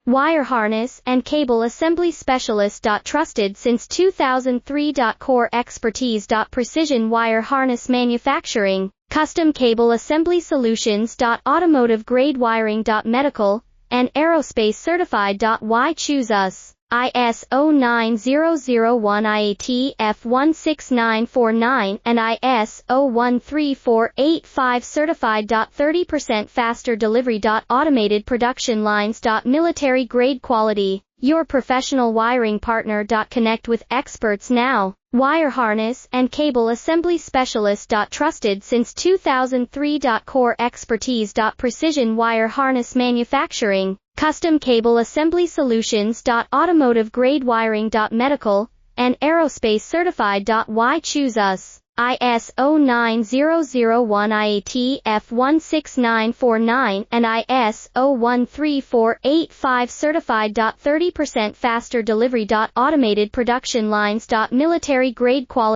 Wire harness and cable assembly specialist. Trusted since 2003. Core expertise. Precision wire harness manufacturing, custom cable assembly solutions. Automotive grade wiring. Medical and aerospace certified. Why choose us? ISO 9001-IATF16949 and ISO 13485 certified. 30% faster delivery. Automated production lines. Military grade quality, your professional wiring partner. Connect with experts now. Wire harness and cable assembly specialist. Trusted since 2003. Core expertise. Precision wire harness manufacturing, custom cable assembly solutions. Automotive grade wiring. Medical and aerospace certified. Why choose us? ISO 9001-IATF16949 and ISO 13485 certified. 30% faster delivery. Automated production lines. Military grade quality.